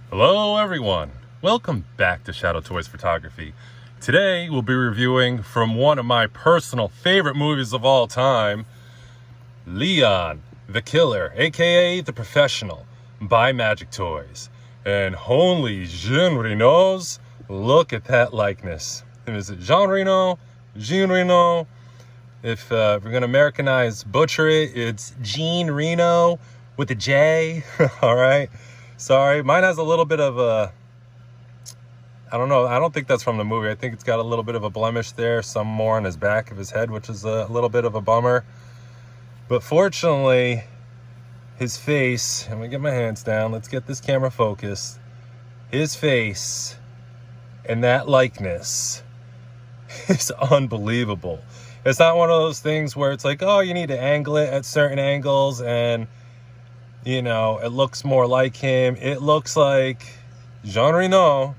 Hello everyone, welcome back to Shadowtoys Photography. Today we'll be reviewing from one of my personal favorite movies of all time, Leon the Killer, aka The Professional, by Magic Toys. And holy Jean Reno's, look at that likeness. Is it Jean Reno? Jean Reno? If we're going to Americanize, butcher it, it's Jean Reno with a J, alright? Sorry, mine has a little bit of a, I don't know, I don't think that's from the movie. I think it's got a little bit of a blemish there, some more on his back of his head, which is a little bit of a bummer. But fortunately, his face, I'm gonna get my hands down, let's get this camera focused. His face and that likeness is unbelievable. It's not one of those things where it's like, oh, you need to angle it at certain angles and you know, it looks more like him. It looks like Jean Reno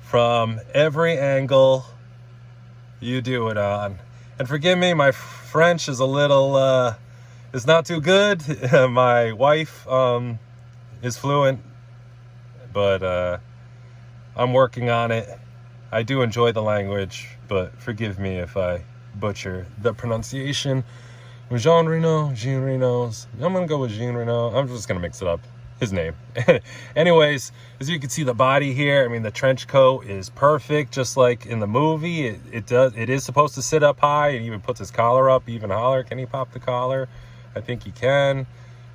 from every angle you do it on. And forgive me, my French is a little, is not too good. My wife is fluent, but I'm working on it. I do enjoy the language, but forgive me if I butcher the pronunciation. Jean Reno's. I'm gonna go with Jean Reno. I'm just gonna mix it up. His name. Anyways, as you can see the body here, I mean the trench coat is perfect, just like in the movie. It is supposed to sit up high, and even puts his collar up even higher. Can he pop the collar? I think he can.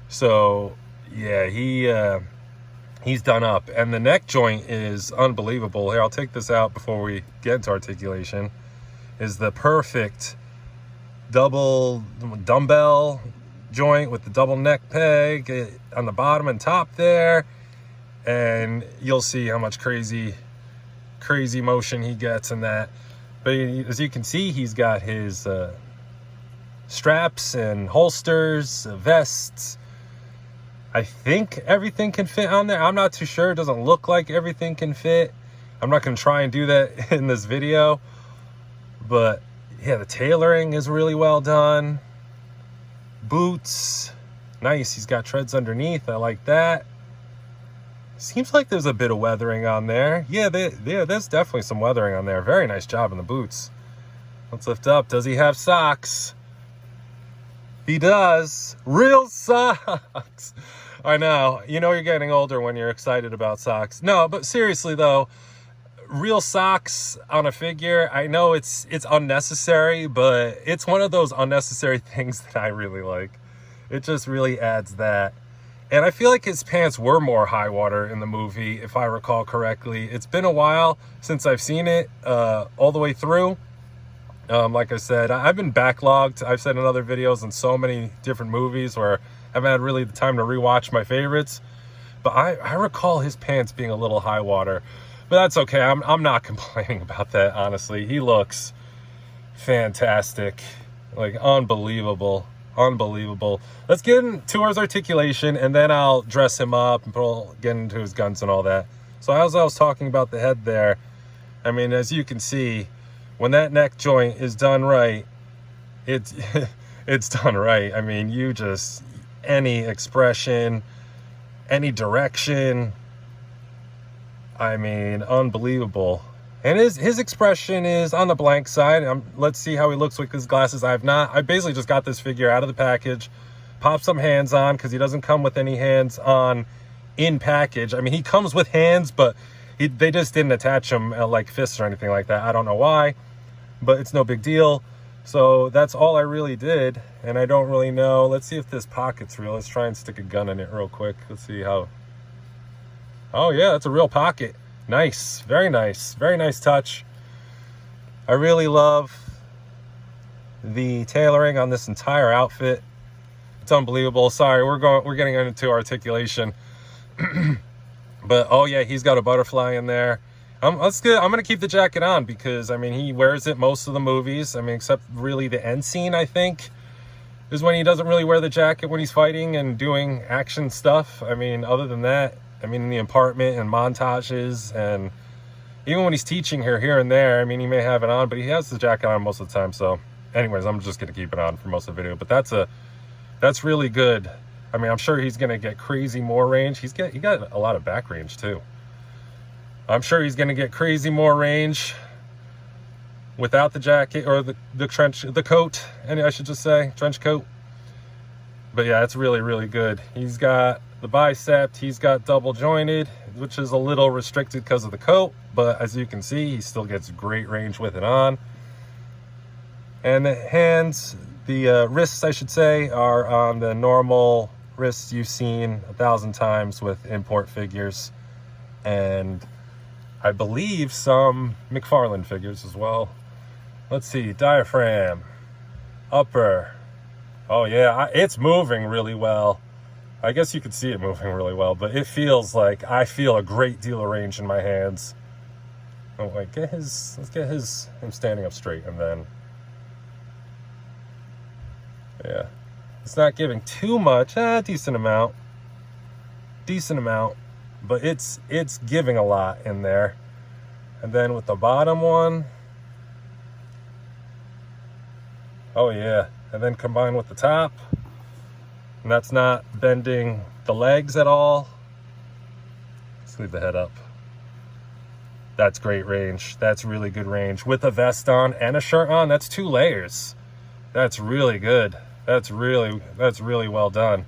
So yeah, he's done up, and the neck joint is unbelievable. Here, I'll take this out before we get into articulation. Is the perfect double dumbbell joint with the double neck peg on the bottom and top there, and you'll see how much crazy motion he gets in that. But as you can see, he's got his straps and holsters, vests. I think everything can fit on there. I'm not too sure. It doesn't look like everything can fit. I'm not going to try and do that in this video, but yeah, the tailoring is really well done. Boots, nice. He's got treads underneath. I like that. Seems like there's a bit of weathering on there. Yeah, there's definitely some weathering on there. Very nice job in the boots. Let's lift up. Does he have socks? He does. Real socks. I know. You know you're getting older when you're excited about socks. No, but seriously though, real socks on a figure, I know it's unnecessary, but it's one of those unnecessary things that I really like. It just really adds that. And I feel like his pants were more high water in the movie, if I recall correctly. It's been a while since I've seen it all the way through. Like I said, I've been backlogged. I've said in other videos in so many different movies where I haven't had really the time to rewatch my favorites. But I recall his pants being a little high water. But that's okay. I'm not complaining about that, honestly. He looks fantastic. Like, unbelievable. Unbelievable. Let's get into his articulation, and then I'll dress him up and get into his guns and all that. So as I was talking about the head there, I mean, as you can see, when that neck joint is done right, it's done right. I mean, you just, any expression, any direction, I mean, unbelievable. And his expression is on the blank side. Let's see how he looks with his glasses. I basically just got this figure out of the package, popped some hands on, because he doesn't come with any hands on in package. I mean, he comes with hands, but they just didn't attach them like fists or anything like that. I don't know why, but it's no big deal. So that's all I really did, and I don't really know. Let's see if this pocket's real. Let's try and stick a gun in it real quick. Let's see how. Oh yeah, that's a real pocket. Nice, very nice touch. I really love the tailoring on this entire outfit. It's unbelievable. Sorry, we're getting into articulation. But oh yeah, he's got a butterfly in there. That's good. I'm gonna keep the jacket on because I mean he wears it most of the movies. I mean, except really the end scene, I think, is when he doesn't really wear the jacket when he's fighting and doing action stuff. I mean, other than that, I mean, in the apartment and montages, and even when he's teaching her here and there, I mean, he may have it on, but he has the jacket on most of the time. So anyways, I'm just going to keep it on for most of the video, but that's really good. I mean, I'm sure he's going to get crazy more range. He got a lot of back range too. I'm sure he's going to get crazy more range without the jacket, or the coat, and I should just say trench coat. But yeah, it's really, really good. He's got the bicep, he's got double jointed, which is a little restricted because of the coat, but as you can see, he still gets great range with it on. And the hands, the wrists, I should say, are on the normal wrists you've seen 1,000 times with import figures, and I believe some McFarlane figures as well. Let's see, diaphragm, upper. Oh yeah, it's moving really well. I guess you could see it moving really well, but it feels like I feel a great deal of range in my hands. Oh wait, let's get him standing up straight, and then, yeah. It's not giving too much, decent amount, but it's giving a lot in there. And then with the bottom one, oh yeah, and then combined with the top, and that's not bending the legs at all. Let's leave the head up. That's great range. That's really good range. With a vest on and a shirt on, that's 2 layers. That's really good. That's really well done.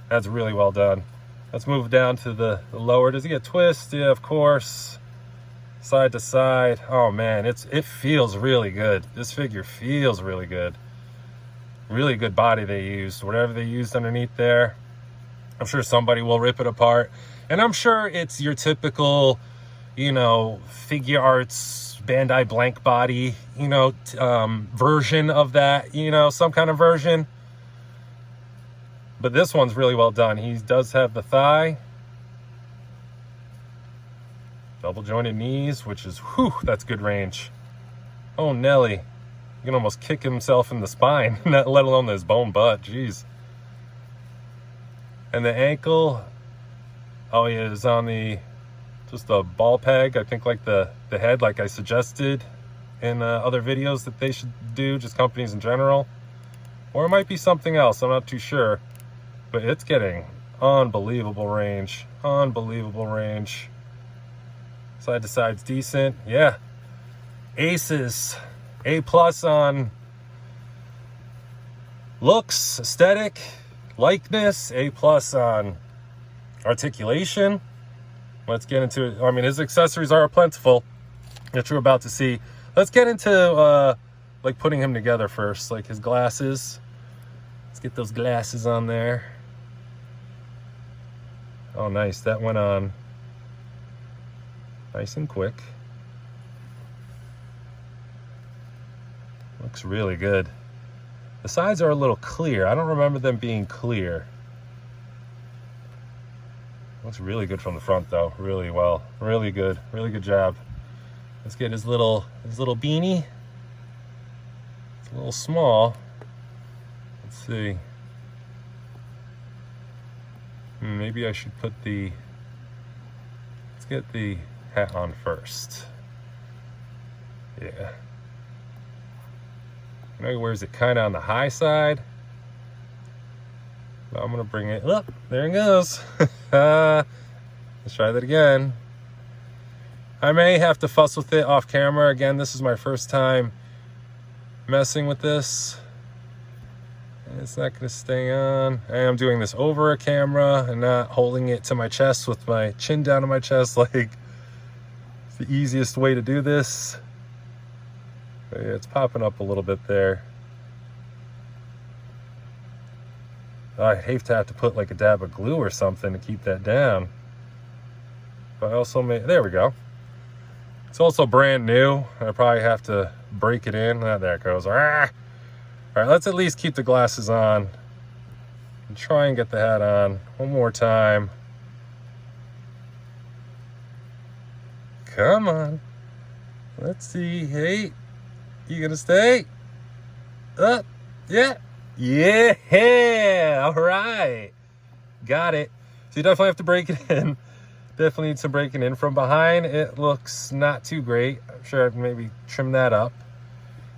That's really well done. Let's move down to the lower. Does he get twist? Yeah, of course. Side to side. Oh man, it feels really good. This figure feels really good. Really good body they used. Whatever they used underneath there, I'm sure somebody will rip it apart. And I'm sure it's your typical, you know, figure arts Bandai blank body, you know, version of that, you know, some kind of version. But this one's really well done. He does have the thigh, double jointed knees, which is, whew, that's good range. Oh Nelly, you can almost kick himself in the spine, not let alone his bone butt. Jeez. And the ankle, oh yeah, is on the just a ball peg, I think, like the head, like I suggested in other videos that they should do, just companies in general. Or it might be something else, I'm not too sure. But it's getting unbelievable range. Unbelievable range. Side to side's decent. Yeah. Aces. A+ on looks, aesthetic, likeness. A+ on articulation. Let's get into it. I mean, his accessories are plentiful that you're about to see. Let's get into like putting him together first, like his glasses. Let's get those glasses on there. Oh, nice. That went on nice and quick. Looks really good. The sides are a little clear. I don't remember them being clear. Looks really good from the front though, really well, really good job. Let's get his little beanie. It's a little small. Let's see. Maybe I should put let's get the hat on first. Yeah. I know he wears it kind of on the high side. I'm gonna bring it up. There it goes. Let's try that again. I may have to fuss with it off camera. Again, this is my first time messing with this. And it's not gonna stay on. I am doing this over a camera and not holding it to my chest with my chin down to my chest. Like, it's the easiest way to do this. But yeah, it's popping up a little bit there. I hate to have to put like a dab of glue or something to keep that down. But I also there we go. It's also brand new. I probably have to break it in. Ah, there it goes. All right, let's at least keep the glasses on. And try and get the hat on one more time. Come on. Let's see. Hey, you gonna stay? Up. Yeah. Yeah, all right, got it. So you definitely have to break it in. Definitely need some breaking in. From behind, it looks not too great. I'm sure I can maybe trim that up.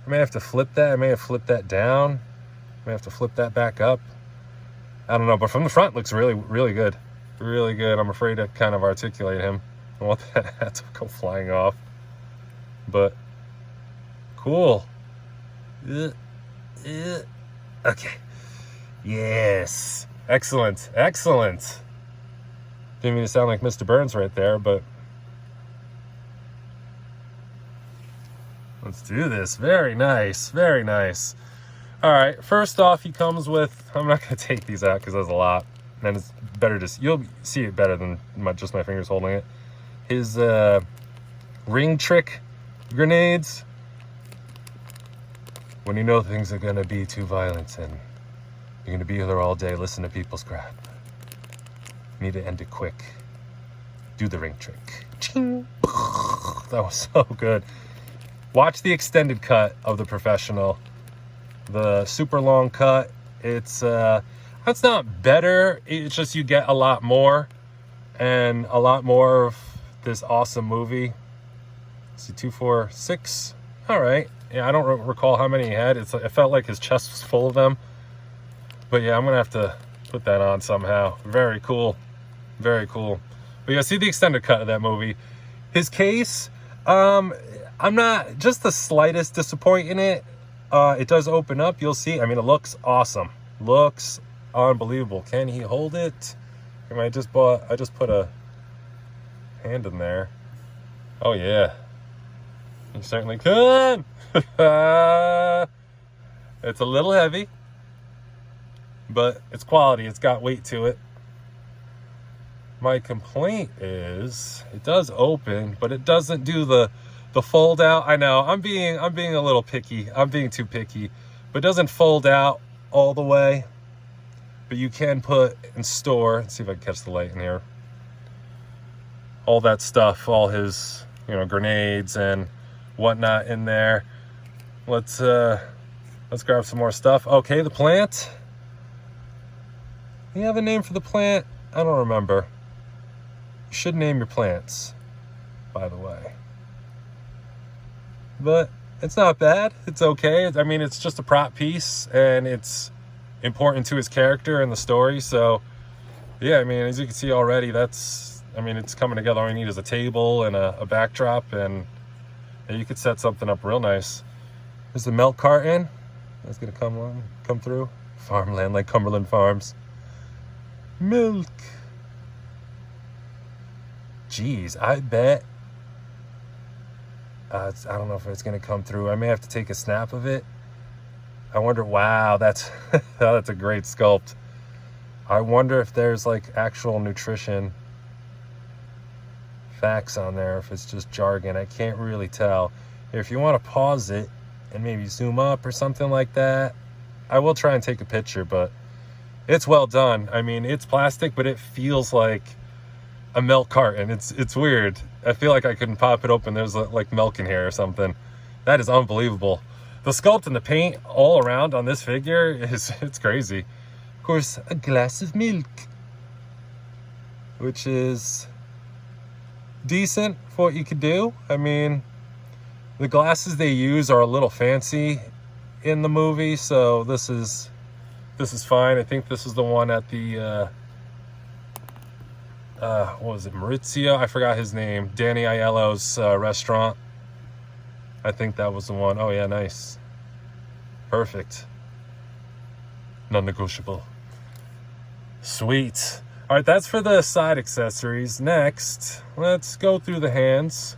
I may have to flip that. I may have flipped that down. I may have to flip that back up. I don't know, but from the front looks really, really good. Really good. I'm afraid to kind of articulate him. I want that hat to go flying off. But cool. Okay. Yes. Excellent. Excellent. Didn't mean to sound like Mr. Burns right there, but let's do this. Very nice. Very nice. All right. First off, he comes with, I'm not going to take these out because there's a lot. And it's better just, you'll see it better than just my fingers holding it. His ring trick grenades. When you know things are going to be too violent and you're going to be there all day, listen to people's crap. Need to end it quick. Do the ring trick. Ching. That was so good. Watch the extended cut of The Professional. The super long cut. It's that's not better. It's just you get a lot more, and a lot more of this awesome movie. Let's see, 2, 4, 6. All right. Yeah, I don't recall how many he had. It felt like his chest was full of them. But yeah, I'm gonna have to put that on somehow. Very cool. Very cool. But yeah, see the extended cut of that movie. His case, I'm not just the slightest disappointed in it. It does open up. You'll see. I mean, it looks awesome. Looks unbelievable. Can he hold it? I just put a hand in there. Oh yeah, he certainly can. It's a little heavy, but it's quality. It's got weight to it. My complaint is it does open, but it doesn't do the fold out. I know I'm being a little picky. I'm being too picky, but it doesn't fold out all the way. But you can put and store. Let's see if I can catch the light in here. All that stuff, all his grenades and whatnot in there. Let's grab some more stuff. Okay, the plant. You have a name for the plant? I don't remember. You should name your plants, by the way. But it's not bad. It's okay. I mean, it's just a prop piece, and it's important to his character and the story. So, yeah, I mean, as you can see already, it's coming together. All you need is a table and a backdrop, and you could set something up real nice. There's the milk carton. That's going to come through. Farmland like Cumberland Farms. Milk. Jeez, I bet. I don't know if it's going to come through. I may have to take a snap of it. I wonder, wow, that's a great sculpt. I wonder if there's like actual nutrition facts on there, if it's just jargon. I can't really tell. If you want to pause it and maybe zoom up or something like that, I will try and take a picture, but it's well done. I mean, it's plastic, but it feels like a milk carton. It's weird. I feel like I couldn't pop it open. There's like milk in here or something. That is unbelievable. The sculpt and the paint all around on this figure it's crazy. Of course, a glass of milk, which is decent for what you could do. I mean, the glasses they use are a little fancy in the movie, so this is fine. I think this is the one at the what was it, Maurizio? I forgot his name. Danny Aiello's restaurant. I think that was the one. Oh yeah, nice. Perfect. Non-negotiable. Sweet. All right, that's for the side accessories. Next, let's go through the hands.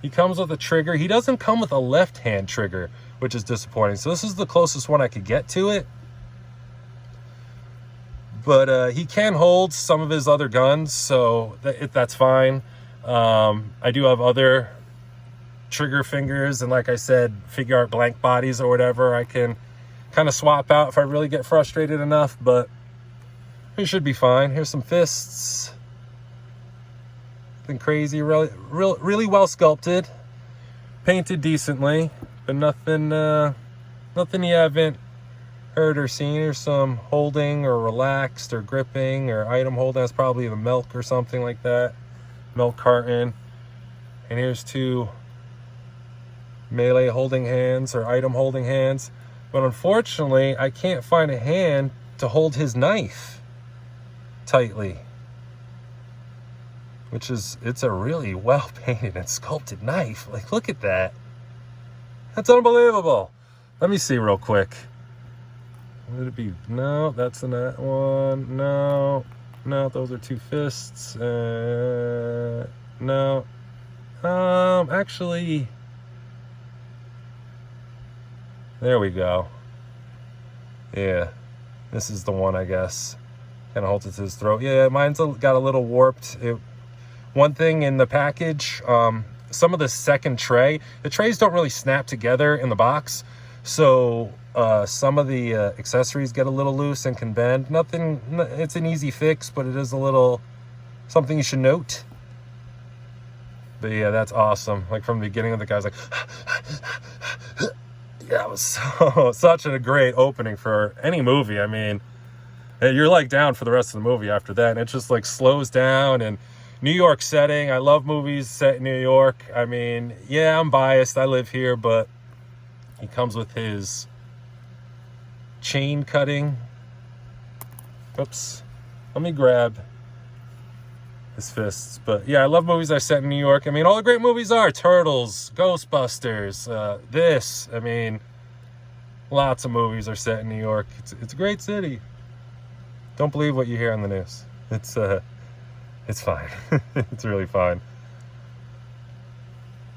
He comes with a trigger. He doesn't come with a left-hand trigger, which is disappointing. So this is the closest one I could get to it. But he can hold some of his other guns, so that's fine. I do have other trigger fingers, and like I said, figure art blank bodies or whatever I can kind of swap out if I really get frustrated enough, but it should be fine. Here's some fists. Nothing crazy, really well sculpted, painted decently, but nothing you haven't heard or seen. Here's some holding or relaxed or gripping or item holding. That's probably the milk or something like that. Milk carton. And here's 2 melee holding hands or item holding hands. But unfortunately, I can't find a hand to hold his knife. tightly. Which is, it's a really well painted and sculpted knife. Like, look at that. That's unbelievable. Let me see real quick. Would it be? No, that's not one. No, those are two fists. No. Actually, there we go. Yeah, this is the one, I guess. Kind of holds it to his throat. Yeah, mine's got a little warped. One thing in the package, some of the second tray, the trays don't really snap together in the box. So some of the accessories get a little loose and can bend. Nothing, it's an easy fix, but it is a little something you should note. But yeah, that's awesome. Like from the beginning of the guy's like, yeah, it was such a great opening for any movie. I mean, you're like down for the rest of the movie after that. And it just like slows down. And New York setting. I love movies set in New York. I mean, yeah, I'm biased. I live here, but he comes with his chain cutting. Oops. Let me grab his fists. But yeah, I love movies that are set in New York. I mean, all the great movies are Turtles, Ghostbusters, this. I mean, lots of movies are set in New York. It's a great city. Don't believe what you hear on the news. It's fine. It's really fine.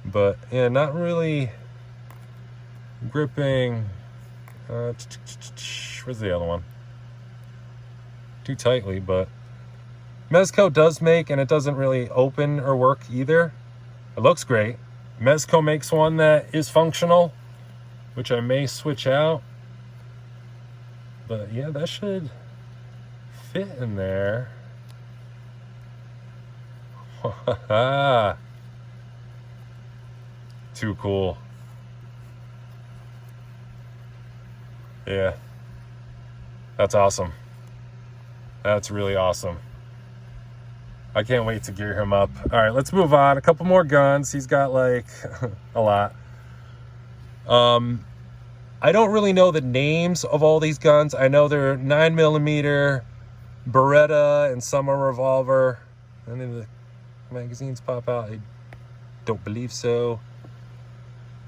But yeah, not really gripping. Where's the other one? Too tightly, but Mezco does make, and it doesn't really open or work either. It looks great. Mezco makes one that is functional, which I may switch out. But yeah, that should fit in there. Too cool. Yeah. That's awesome. That's really awesome. I can't wait to gear him up. All right, let's move on. A couple more guns. He's got like a lot. I don't really know the names of all these guns. I know they're 9mm, Beretta, and some are revolver. Any of the magazines pop out? I don't believe so.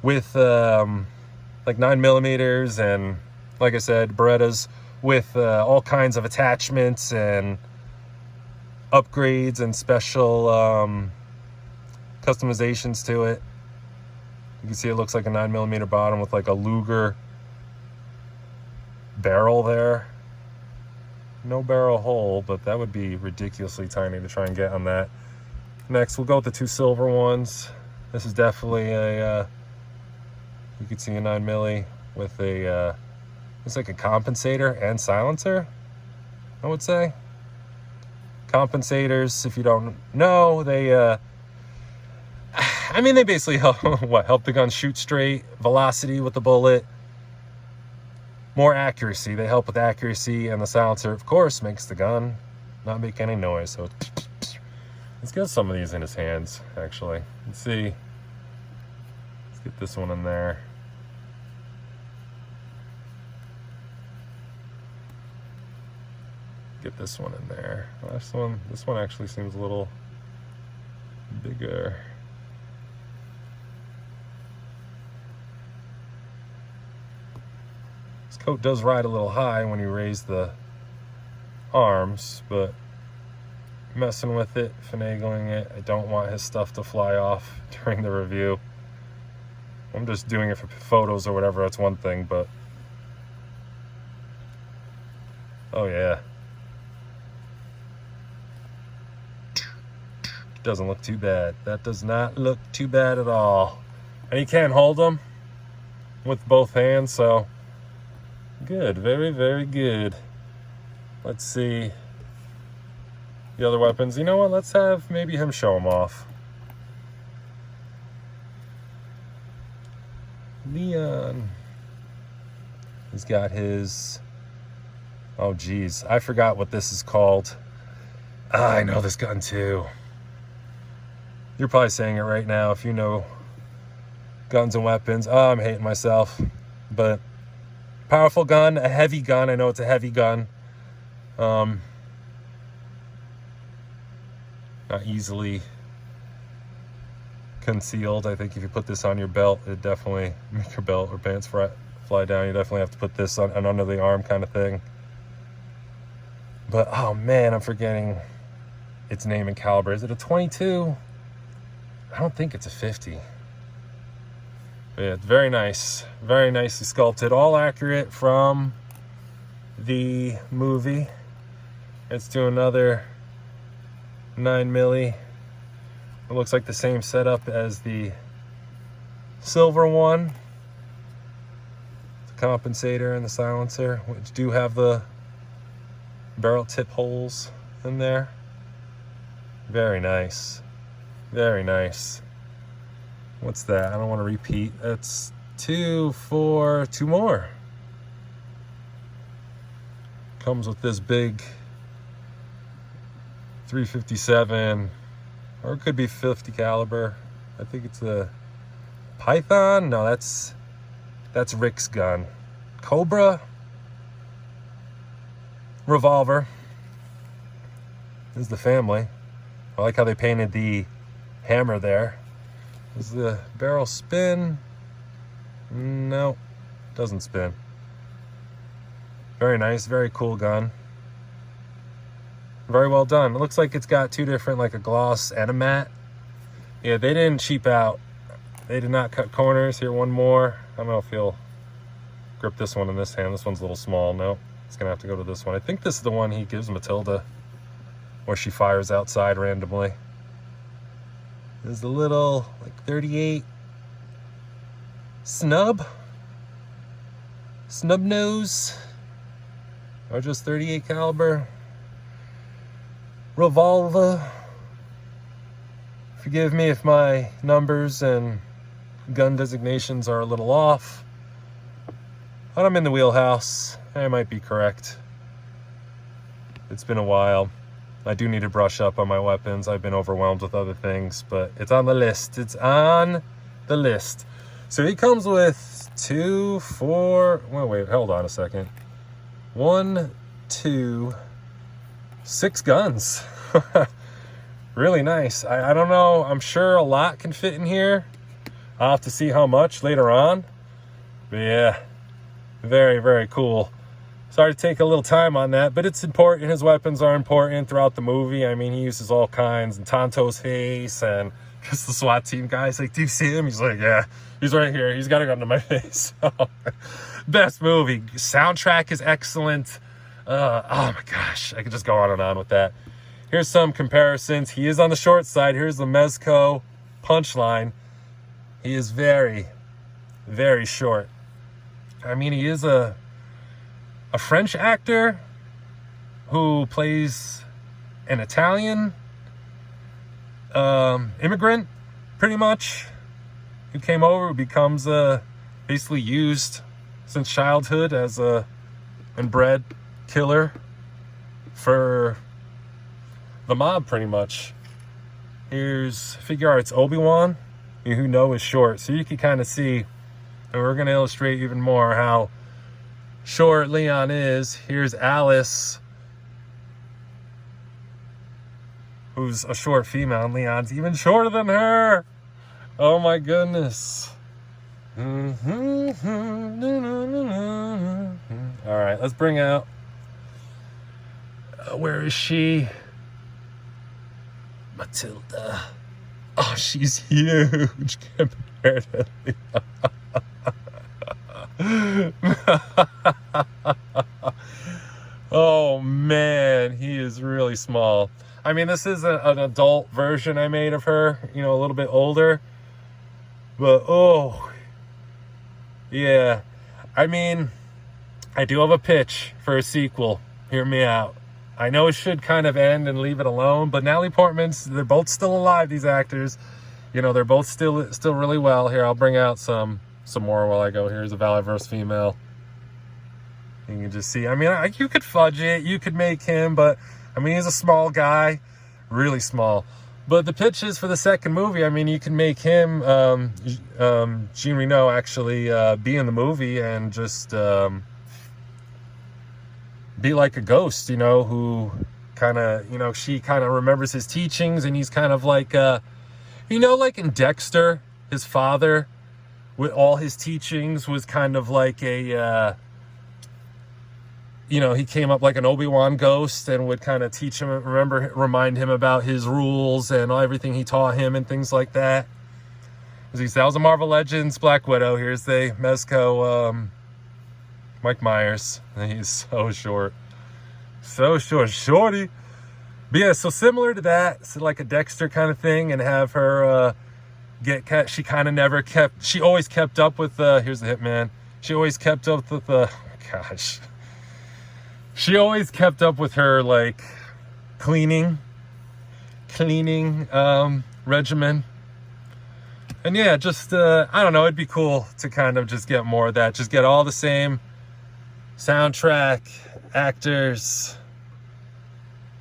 With like 9mm and, like I said, Berettas with all kinds of attachments and upgrades and special customizations to it. You can see it looks like a 9mm bottom with like a Luger barrel there. No barrel hole, but that would be ridiculously tiny to try and get on that. Next, we'll go with the two silver ones. This is definitely a, you can see a 9mm with a, it's like a compensator and silencer, I would say. Compensators, if you don't know, they, I mean, they basically help, help the gun shoot straight, velocity with the bullet, more accuracy. They help with accuracy, and the silencer, of course, makes the gun not make any noise. So let's get some of these in his hands, actually. Let's see. Let's get this one in there. Get this one in there. This one actually seems a little bigger. This coat does ride a little high when you raise the arms, but messing with it, finagling it. I don't want his stuff to fly off during the review. I'm just doing it for photos or whatever, that's one thing, but oh yeah. Doesn't look too bad. That does not look too bad at all. And you can't hold them with both hands, so good. Very, very good. Let's see the other weapons. You know what? Let's have maybe him show them off. Leon. He's got his... Oh, geez. I forgot what this is called. I know this gun, too. You're probably saying it right now if you know guns and weapons. Oh, I'm hating myself. But powerful gun, a heavy gun. I know it's a heavy gun. not easily concealed. I think if you put this on your belt, it'd definitely make your belt or pants fly down. You definitely have to put this on an under the arm kind of thing. But oh man, I'm forgetting its name and caliber. Is it a 22? I don't think it's a 50. But yeah, it's very nice, very nicely sculpted, all accurate from the movie. Let's do another 9mm. It looks like the same setup as the silver one. The compensator and the silencer, which do have the barrel tip holes in there. Very nice. Very nice. What's that? I don't want to repeat. That's 2 for 2 more. Comes with this big 357, or it could be 50 caliber. I think it's a Python. No, that's Rick's gun. Cobra revolver. This is the family. I like how they painted the hammer there. Does the barrel spin? No, doesn't spin. Very nice, very cool gun. Very well done. It looks like it's got 2 different, like a gloss and a matte. Yeah, they didn't cheap out. They did not cut corners. Here, one more. I don't know if you'll grip this one in this hand. This one's a little small. No, it's gonna have to go to this one. I think this is the one he gives Matilda, where she fires outside randomly. There's a little, like 38 snub nose, or just 38 caliber revolver. Forgive me if my numbers and gun designations are a little off, but I'm in the wheelhouse. I might be correct. It's been a while. I do need to brush up on my weapons. I've been overwhelmed with other things, but it's on the list. It's on the list. So he comes with 2, 4, well, wait, hold on a second. 1, 2, 6 guns. Really nice. I don't know. I'm sure a lot can fit in here. I'll have to see how much later on. But yeah, very, very cool. Sorry to take a little time on that, but it's important. His weapons are important throughout the movie. I mean, he uses all kinds, and Tonto's face, and just the SWAT team guy's like, do you see him? He's like, yeah, he's right here. He's got a gun to my face. Best movie. Soundtrack is excellent. Oh my gosh, I could just go on and on with that. Here's some comparisons. He is on the short side. Here's the Mezco punchline. He is very, very short. I mean, he is a French actor who plays an Italian immigrant, pretty much, who came over, who becomes basically used since childhood as a inbred killer for the mob, pretty much. Here's figure arts Obi-Wan, who know is short, so you can kind of see, and we're going to illustrate even more how short Leon is. Here's Alice, who's a short female, and Leon's even shorter than her. Oh my goodness. All right, let's bring out, where is she? Matilda. Oh, she's huge compared to Leon. Oh man, he is really small. I mean, this is an adult version I made of her, you know, a little bit older, but oh yeah, I mean, I do have a pitch for a sequel. Hear me out. I know it should kind of end and leave it alone, but Natalie Portman's, they're both still alive, these actors, you know, they're both still really well. Here, I'll bring out some more while I go. Here's a Valiverse female. You can just see, I mean, you could fudge it, you could make him, but I mean, he's a small guy, really small. But the pitch is for the second movie, I mean, you can make him, Jean Reno, actually be in the movie and just be like a ghost, you know, who kind of, you know, she kind of remembers his teachings, and he's kind of like, you know, like in Dexter, his father, with all his teachings, was kind of like a, you know, he came up like an Obi-Wan ghost and would kind of teach him, remind him about his rules and everything he taught him and things like that. That was a Marvel Legends Black Widow. Here's the Mezco, Mike Myers. He's so short. So short, shorty. But yeah, so similar to that, so like a Dexter kind of thing, and have her she kind of never kept, she always kept up with, here's the Hitman. She always kept up with gosh. She always kept up with her, like, cleaning regimen. And yeah, just, I don't know, it'd be cool to kind of just get more of that. Just get all the same soundtrack, actors,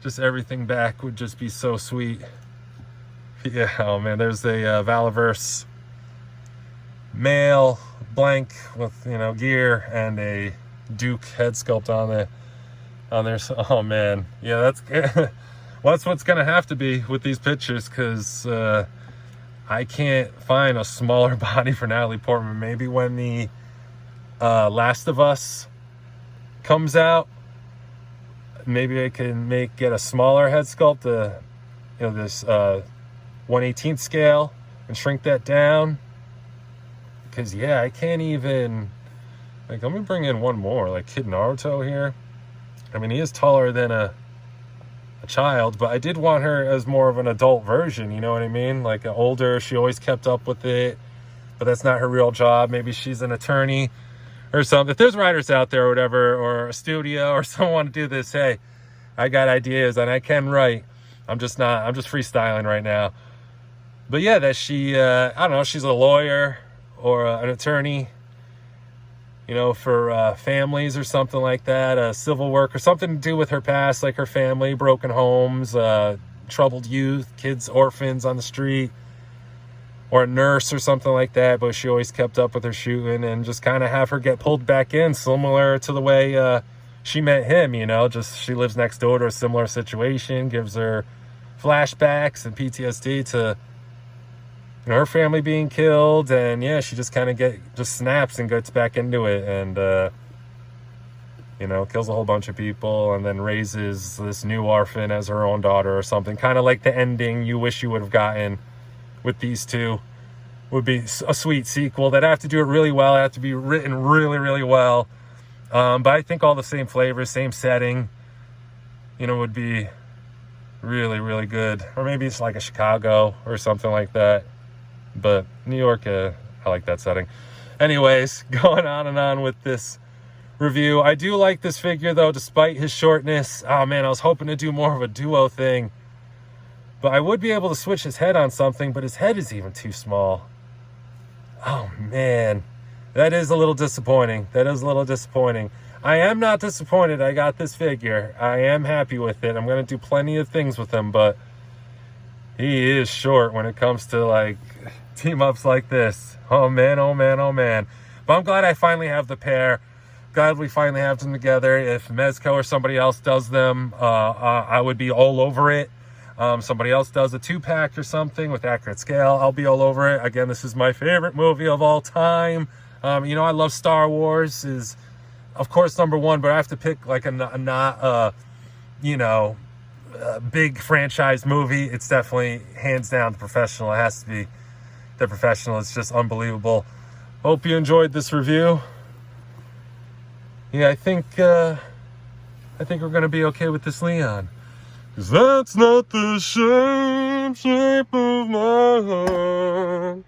just everything back would just be so sweet. Yeah, oh man, there's a Valaverse male blank with, you know, gear and a Duke head sculpt on there. Oh man, yeah, that's well, that's what's gonna have to be with these pictures, because I can't find a smaller body for Natalie Portman. Maybe when the Last of Us comes out, maybe I can get a smaller head sculpt, you know, this 1/18 scale, and shrink that down. Because yeah, I can't even, like, let me bring in one more, like Kid Naruto here. I mean, he is taller than a child, but I did want her as more of an adult version, you know what I mean? Like an older, she always kept up with it, but that's not her real job. Maybe she's an attorney or something. If there's writers out there or whatever, or a studio or someone want to do this, hey, I got ideas and I can write. I'm just freestyling right now. But yeah, that she, I don't know, she's a lawyer or an attorney, you know, for families or something like that, civil work or something to do with her past, like her family, broken homes, troubled youth, kids, orphans on the street, or a nurse or something like that. But she always kept up with her shooting, and just kind of have her get pulled back in, similar to the way she met him, you know, just she lives next door to a similar situation, gives her flashbacks and PTSD to, you know, her family being killed, and yeah, she just kind of just snaps and gets back into it, and you know, kills a whole bunch of people, and then raises this new orphan as her own daughter or something. Kind of like the ending you wish you would have gotten with these two. Would be a sweet sequel. They'd have to do it really well. It'd have to be written really, really well. But I think all the same flavors, same setting, you know, would be really, really good. Or maybe it's like a Chicago or something like that. But New York, I like that setting. Anyways, going on and on with this review. I do like this figure, though, despite his shortness. Oh, man, I was hoping to do more of a duo thing. But I would be able to switch his head on something, but his head is even too small. Oh, man. That is a little disappointing. That is a little disappointing. I am not disappointed I got this figure. I am happy with it. I'm going to do plenty of things with him, but he is short when it comes to, like, team-ups like this. Oh, man, oh, man, oh, man. But I'm glad I finally have the pair. Glad we finally have them together. If Mezco or somebody else does them, I would be all over it. Somebody else does a 2-pack or something with accurate scale, I'll be all over it. Again, this is my favorite movie of all time. You know, I love Star Wars, is of course number one, but I have to pick like a you know, big franchise movie. It's definitely hands down The Professional. It has to be The Professional. It's just unbelievable. Hope you enjoyed this review. Yeah, I think we're gonna be okay with this Leon. 'Cause that's not the shape of my heart.